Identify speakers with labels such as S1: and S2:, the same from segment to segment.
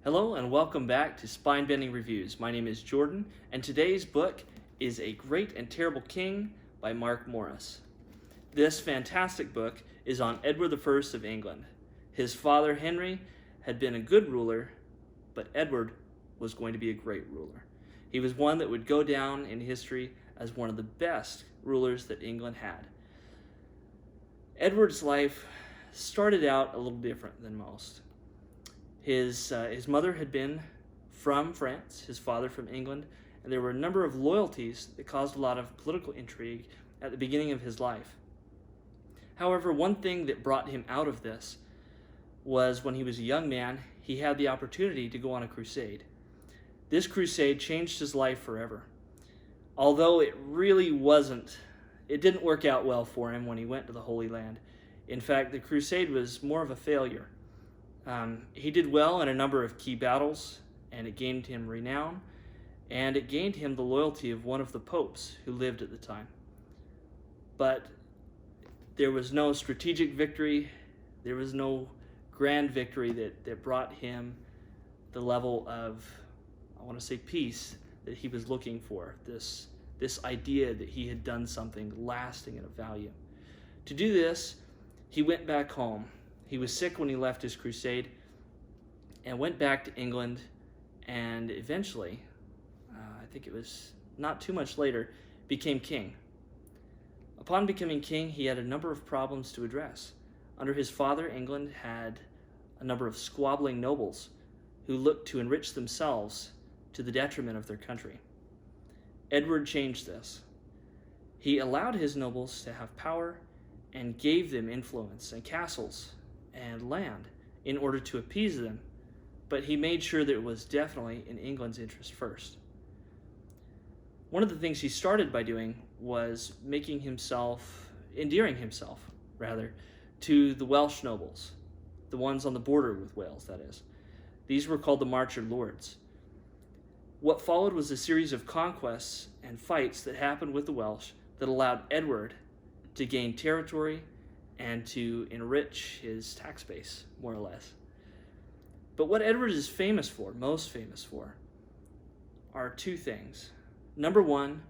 S1: Hello and welcome back to Spine Bending Reviews. My name is Jordan, and today's book is A Great and Terrible King by Marc Morris. This fantastic book is on Edward I of England. His father Henry had been a good ruler, but Edward was going to be a great ruler. He was one that would go down in history as one of the best rulers that England had. Edward's life started out a little different than most. His mother had been from France, his father from England, and there were a number of loyalties that caused a lot of political intrigue at the beginning of his life. However, one thing that brought him out of this was when he was a young man, he had the opportunity to go on a crusade. This crusade changed his life forever. Although it didn't work out well for him when he went to the Holy Land. In fact, the crusade was more of a failure. He did well in a number of key battles, and it gained him renown, and it gained him the loyalty of one of the popes who lived at the time. But there was no strategic victory, there was no grand victory that brought him the level of, I want to say, peace that he was looking for, this idea that he had done something lasting and of value. To do this, he went back home. He was sick when he left his crusade and went back to England, and eventually, I think it was not too much later, became king. Upon becoming king, he had a number of problems to address. Under his father, England had a number of squabbling nobles who looked to enrich themselves to the detriment of their country. Edward changed this. He allowed his nobles to have power and gave them influence and castles and land in order to appease them, but he made sure that it was definitely in England's interest first. One of the things he started by doing was endearing himself, to the Welsh nobles, the ones on the border with Wales, that is. These were called the Marcher Lords. What followed was a series of conquests and fights that happened with the Welsh that allowed Edward to gain territory and to enrich his tax base, more or less. But what Edward is most famous for, are two things. Number one,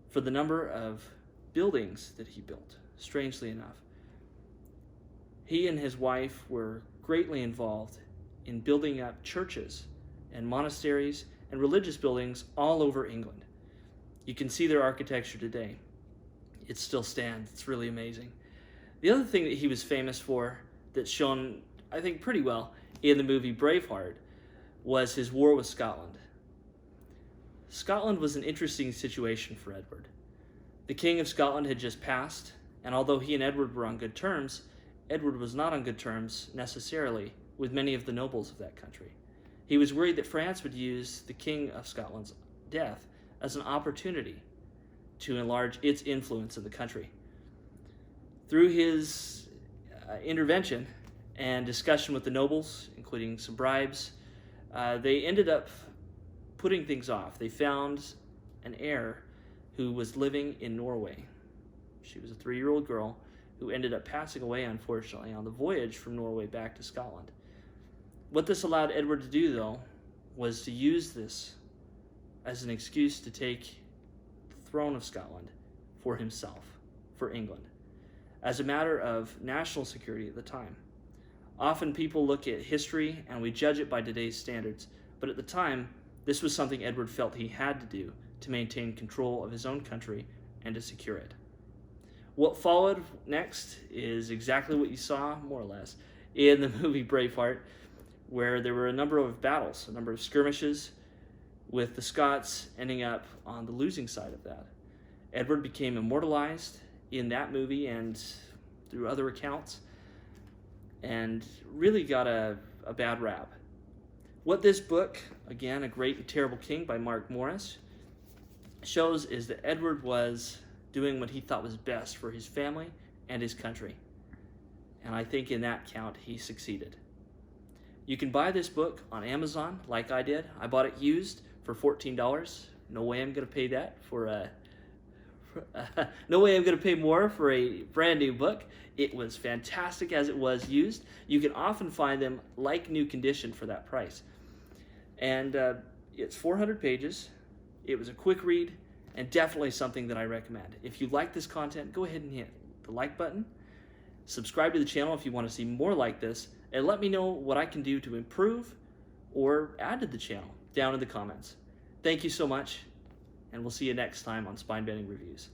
S1: for the number of buildings that he built, strangely enough. He and his wife were greatly involved in building up churches and monasteries and religious buildings all over England. You can see their architecture today. It still stands. It's really amazing. The other thing that he was famous for, that's shown, I think, pretty well in the movie Braveheart, was his war with Scotland. Scotland was an interesting situation for Edward. The King of Scotland had just passed, and although he and Edward were on good terms, Edward was not on good terms, necessarily, with many of the nobles of that country. He was worried that France would use the King of Scotland's death as an opportunity to enlarge its influence in the country. Through his intervention and discussion with the nobles, including some bribes, they ended up putting things off. They found an heir who was living in Norway. She was a 3-year-old girl who ended up passing away, unfortunately, on the voyage from Norway back to Scotland. What this allowed Edward to do, though, was to use this as an excuse to take the throne of Scotland for himself, for England, as a matter of national security at the time. Often people look at history and we judge it by today's standards, but at the time, this was something Edward felt he had to do to maintain control of his own country and to secure it. What followed next is exactly what you saw, more or less, in the movie Braveheart, where there were a number of battles, a number of skirmishes, with the Scots ending up on the losing side of that. Edward became immortalized in that movie and through other accounts, and really got a bad rap. What this book, again, A Great and Terrible King by Marc Morris, shows is that Edward was doing what he thought was best for his family and his country. And I think in that count, he succeeded. You can buy this book on Amazon, like I did. I bought it used for $14. No way I'm going to pay that no way I'm going to pay more for a brand new book. It was fantastic as it was used. You can often find them like new condition for that price. And it's 400 pages. It was a quick read and definitely something that I recommend. If you like this content, go ahead and hit the like button. Subscribe to the channel if you want to see more like this, and let me know what I can do to improve or add to the channel down in the comments. Thank you so much, and we'll see you next time on Spine Bending Reviews.